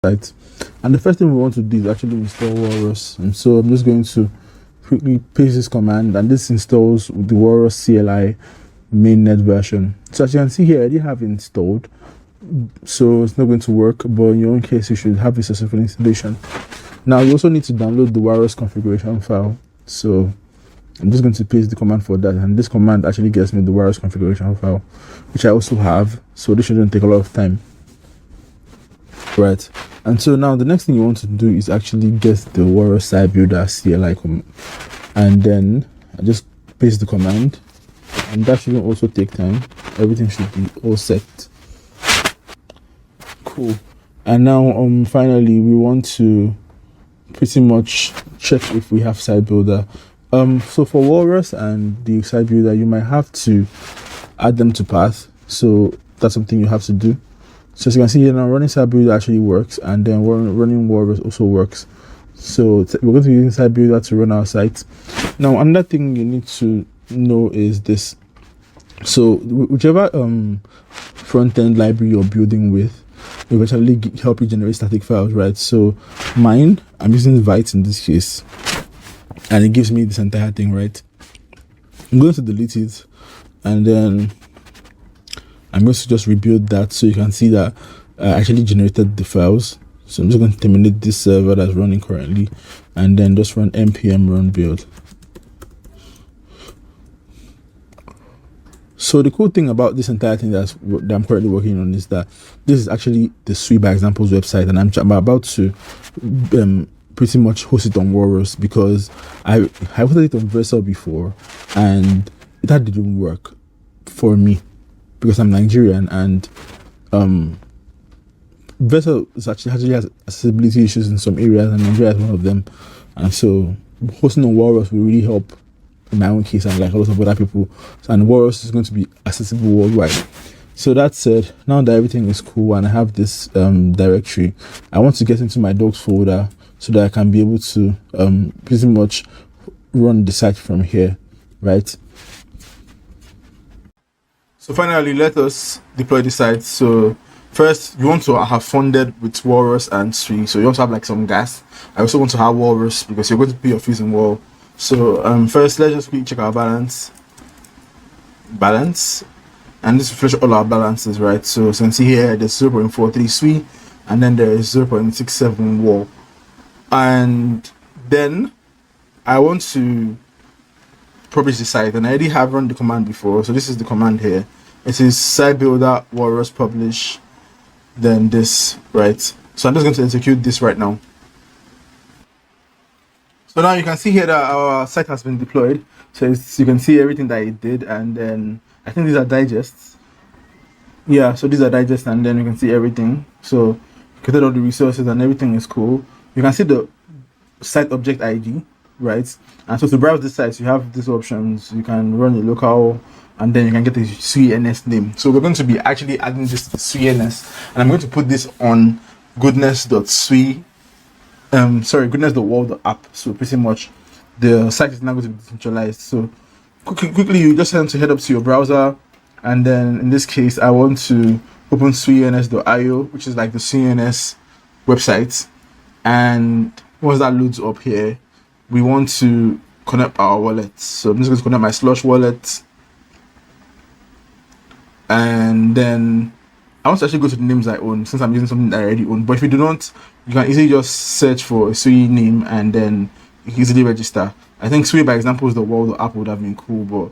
site. And the first thing we want to do is actually install Walrus. And so I'm just going to quickly paste this command, and this installs the Walrus CLI mainnet version. So as you can see here, I already have it installed, so it's not going to work, but in your own case you should have a successful installation. Now you also need to download the Walrus configuration file, so I'm just going to paste the command for that, and this command actually gets me the Walrus configuration file, which I also have, so this shouldn't take a lot of time, right? And so now the next thing you want to do is actually get the Walrus site builder CLI and then I just paste the command, and that shouldn't also take time. Everything should be all set. Cool. And now finally we want to pretty much check if we have site builder. So for Walrus and the site builder, you might have to add them to path, so that's something you have to do. So as you can see here now, running site builder actually works, and then running Walrus also works. So we're going to be using site builder to run our site. Now another thing you need to know is this. So whichever front-end library you're building with will actually help you generate static files, right? So mine, I'm using Vite in this case, and it gives me this entire thing, right? I'm going to delete it, and then I'm going to just rebuild that so you can see that I actually generated the files. So I'm just going to terminate this server that's running currently, and then just run npm run build. So the cool thing about this entire thing that I'm currently working on is that this is actually the Sui by Examples website, and I'm about to pretty much host it on Walrus, because I hosted it on Vercel before and that didn't work for me because I'm Nigerian, and Vercel actually has accessibility issues in some areas, and Nigeria is one of them. And so hosting on Walrus will really help in my own case, and like a lot of other people. And Walrus is going to be accessible worldwide. So that said, now that everything is cool and I have this directory, I want to get into my docs folder so that I can be able to pretty much run the site from here, right? So finally, let us deploy the site. So first, you want to have funded with Walrus and Sui, so you also have like some gas. I also want to have Walrus because you're going to pay your fees in Wall. So first, let's just quickly check our balance, and this reflects all our balances, right? So you can see here there's 0.43 Sui, and then there is 0.67 Wall. And then I want to publish the site, and I already have run the command before, so this is the command here. It is site builder Walrus publish, then this, right? So I'm just going to execute this right now. So now you can see here that our site has been deployed. So you can see everything that it did, and then I think these are digests. Yeah, so these are digests, and then you can see everything. So created all the resources and everything is cool. You can see the site object ID, right? And so to browse the sites, you have these options. You can run a local, and then you can get the SuiNS name. So we're going to be actually adding this to SuiNS, and I'm going to put this on goodness.sui. goodness.wall.app. So pretty much the site is now going to be decentralized. So quickly you just have to head up to your browser, and then in this case I want to open suiNS.io, which is like the SuiNS website. And once that loads up here, we want to connect our wallet. So I'm just going to connect my Slush wallet, and then I want to actually go to the names I own, since I'm using something that I already own. But if you do not, you can easily just search for a Sui name, and then you can easily register. I think Sui by Examples, the world app would have been cool, but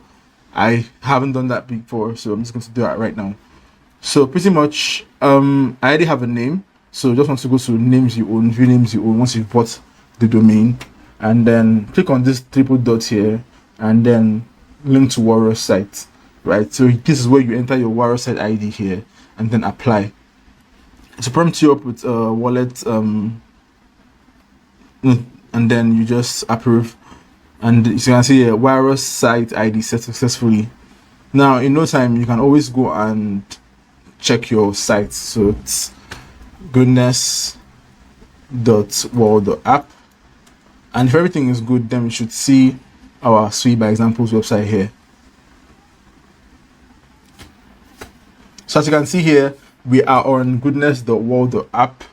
I haven't done that before, so I'm just going to do that right now. So pretty much, I already have a name, so just want to go to names you own, view names you own once you've bought the domain, and then click on this triple dot here, and then link to Walrus site, right? So this is where you enter your Walrus site ID here, and then apply. To prompt you up with a wallet, and then you just approve, and as you can see here, Walrus site ID set successfully. Now in no time you can always go and check your site. So it's goodness.wall.app, and if everything is good, then we should see our Sui by Examples website here. So as you can see here, we are on goodness.wall.app,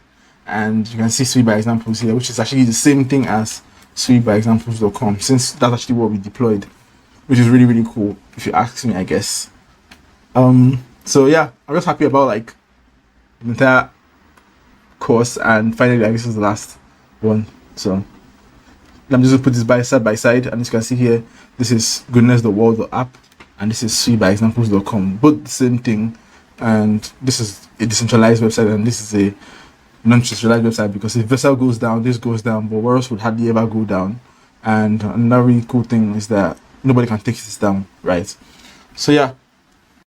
and you can see Sweet by Examples here, which is actually the same thing as sweetbyexamples.com, since that's actually what we deployed, which is really, really cool if you ask me, I guess. So yeah, I'm just happy about like the entire course, and finally, like, this is the last one. So let me just put this side by side, and as you can see here, this is goodness.world.app, and this is sweetbyexamples.com, both the same thing. And this is a decentralized website, and this is a non-decentralized website, because if Vessel goes down, this goes down, but Walrus would hardly ever go down. And another really cool thing is that nobody can take this down, right? So yeah,